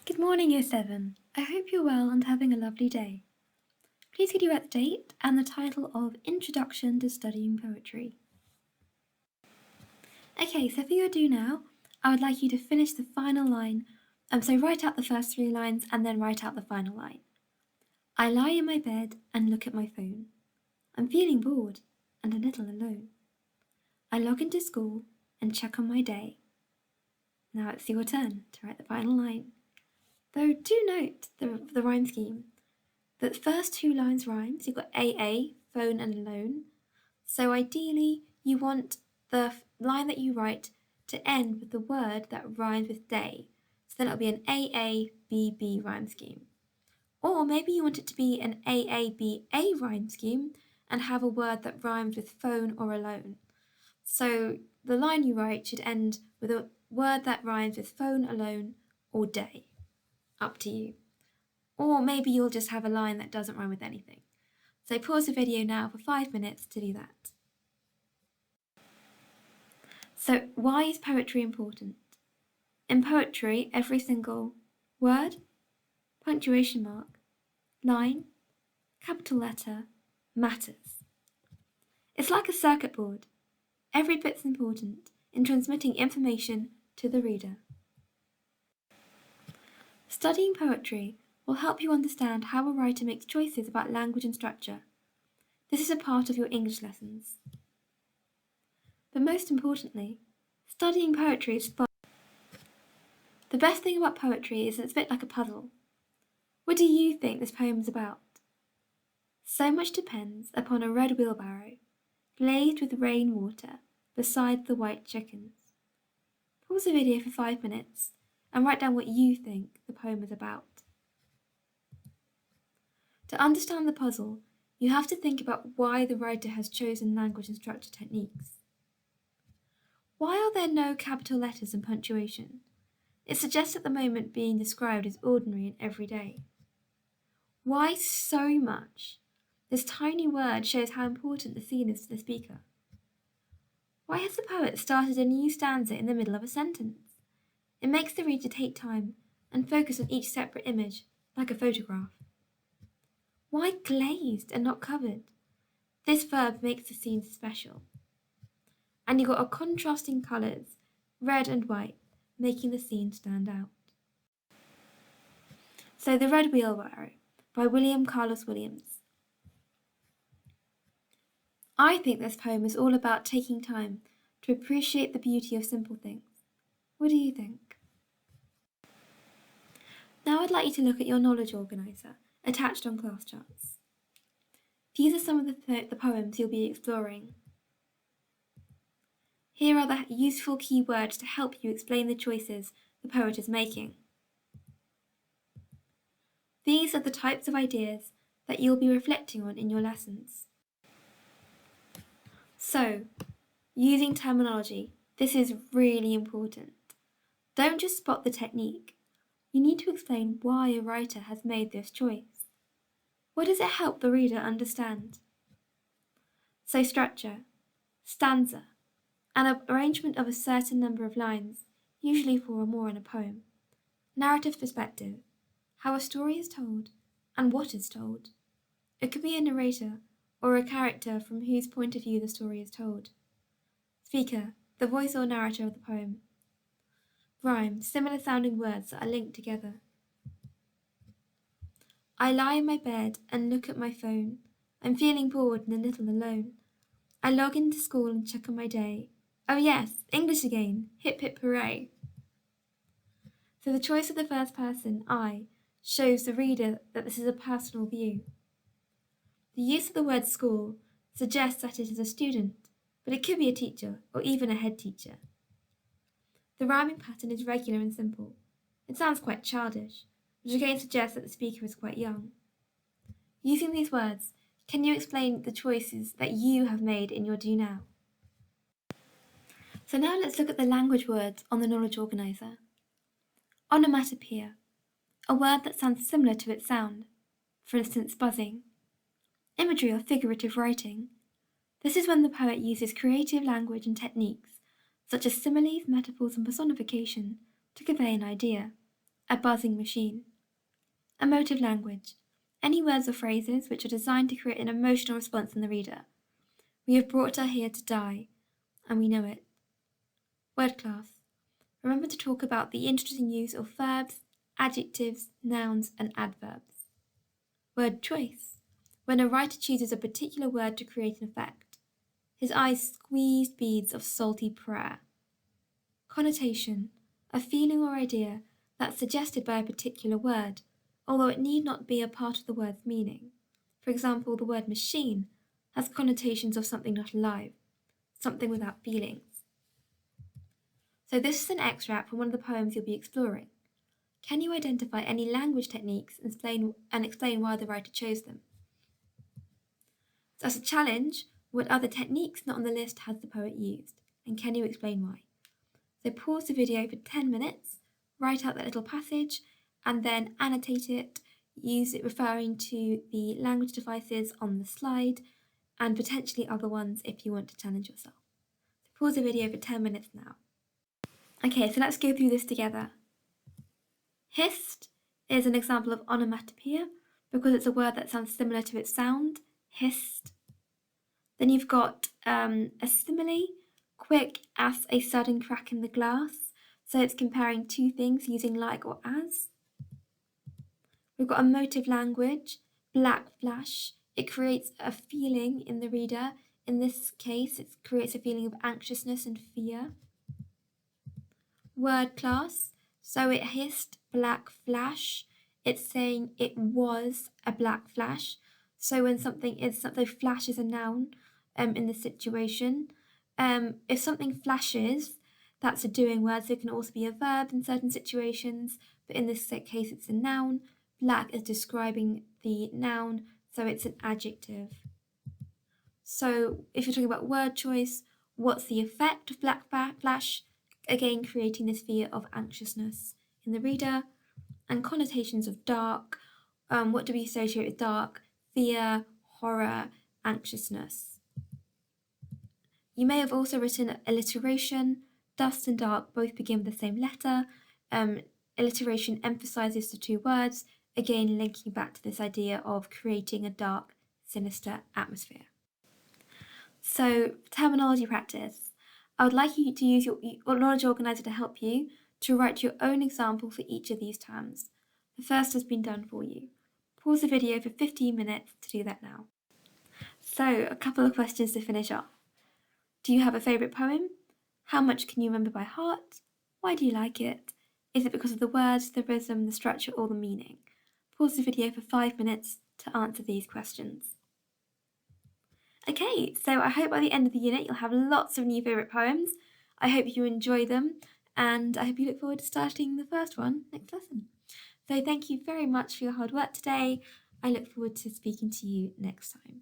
Good morning, Year 7. I hope you're well and having a lovely day. Please could you write the date and the title of Introduction to Studying Poetry. Okay, so for your do now, I would like you to finish the final line. So write out the first 3 lines and then write out the final line. I lie in my bed and look at my phone. I'm feeling bored and a little alone. I log into school and check on my day. Now it's your turn to write the final line. Though do note the rhyme scheme. The first 2 lines rhyme, so you've got AA, phone and alone. So ideally you want the line that you write to end with the word that rhymes with day. So then it'll be an AABB rhyme scheme. Or maybe you want it to be an AABA rhyme scheme and have a word that rhymes with phone or alone. So the line you write should end with a word that rhymes with phone, alone, or day. Up to you. Or maybe you'll just have a line that doesn't rhyme with anything. So pause the video now for 5 minutes to do that. So why is poetry important? In poetry, every single word, punctuation mark, line, capital letter matters. It's like a circuit board. Every bit's important in transmitting information to the reader. Studying poetry will help you understand how a writer makes choices about language and structure. This is a part of your English lessons. But most importantly, studying poetry is fun. The best thing about poetry is that it's a bit like a puzzle. What do you think this poem is about? So much depends upon a red wheelbarrow, glazed with rainwater, beside the white chickens. Pause the video for 5 minutes and write down what you think the poem is about. To understand the puzzle, you have to think about why the writer has chosen language and structure techniques. Why are there no capital letters and punctuation? It suggests that the moment being described is ordinary and everyday. Why so much? This tiny word shows how important the scene is to the speaker. Why has the poet started a new stanza in the middle of a sentence? It makes the reader take time and focus on each separate image, like a photograph. Why glazed and not covered? This verb makes the scene special. And you've got a contrasting colours, red and white, making the scene stand out. So The Red Wheelbarrow by William Carlos Williams. I think this poem is all about taking time to appreciate the beauty of simple things. What do you think? Now I'd like you to look at your knowledge organiser attached on class charts. These are some of the poems you'll be exploring. Here are the useful keywords to help you explain the choices the poet is making. These are the types of ideas that you'll be reflecting on in your lessons. So, using terminology, this is really important. Don't just spot the technique. You need to explain why a writer has made this choice. What does it help the reader understand? So structure, stanza, an arrangement of a certain number of lines, usually 4 or more in a poem. Narrative perspective, how a story is told and what is told. It could be a narrator or a character from whose point of view the story is told. Speaker, the voice or narrator of the poem. Rhyme, similar sounding words that are linked together. I lie in my bed and look at my phone. I'm feeling bored and a little alone. I log into school and check on my day. Oh yes, English again, hip hip hooray. So the choice of the first person, I, shows the reader that this is a personal view. The use of the word school suggests that it is a student, but it could be a teacher or even a head teacher. The rhyming pattern is regular and simple. It sounds quite childish, which again suggests that the speaker is quite young. Using these words, can you explain the choices that you have made in your do now? So now let's look at the language words on the knowledge organiser. Onomatopoeia, a word that sounds similar to its sound, for instance buzzing. Imagery or figurative writing. This is when the poet uses creative language and techniques, such as similes, metaphors and personification, to convey an idea. a buzzing machine. Emotive language. Any words or phrases which are designed to create an emotional response in the reader. We have brought her here to die, and we know it. Word class. Remember to talk about the interesting use of verbs, adjectives, nouns, and adverbs. Word choice. When a writer chooses a particular word to create an effect. His eyes squeezed beads of salty prayer. Connotation. A feeling or idea that's suggested by a particular word, although it need not be a part of the word's meaning. For example, the word machine has connotations of something not alive, something without feelings. So this is an extract from one of the poems you'll be exploring. Can you identify any language techniques and explain why the writer chose them? So as a challenge, what other techniques not on the list has the poet used, and can you explain why? So pause the video for 10 minutes, write out that little passage, and then annotate it, use it referring to the language devices on the slide, and potentially other ones if you want to challenge yourself. So pause the video for 10 minutes now. Okay, so let's go through this together. Hissed is an example of onomatopoeia because it's a word that sounds similar to its sound, hissed. Then you've got a simile, quick as a sudden crack in the glass. So it's comparing two things using like or as. We've got emotive language, black flash. It creates a feeling in the reader. In this case, it creates a feeling of anxiousness and fear. Word class. So it hissed black flash. It's saying it was a black flash. So when something flash is a noun in the situation. If something flashes, that's a doing word, so it can also be a verb in certain situations, but in this case it's a noun. Black is describing the noun, so it's an adjective. So if you're talking about word choice, what's the effect of black flash? Again, creating this fear of anxiousness in the reader. And connotations of dark. What do we associate with dark? Fear, horror, anxiousness. You may have also written alliteration. Dust and dark both begin with the same letter. Alliteration emphasizes the two words, again linking back to this idea of creating a dark, sinister atmosphere. So, terminology practice. I would like you to use your knowledge organizer to help you to write your own example for each of these terms. The first has been done for you. Pause the video for 15 minutes to do that now. So, a couple of questions to finish off. Do you have a favourite poem? How much can you remember by heart? Why do you like it? Is it because of the words, the rhythm, the structure, or the meaning? Pause the video for 5 minutes to answer these questions. Okay, so I hope by the end of the unit you'll have lots of new favourite poems. I hope you enjoy them, and I hope you look forward to starting the first one next lesson. So thank you very much for your hard work today. I look forward to speaking to you next time.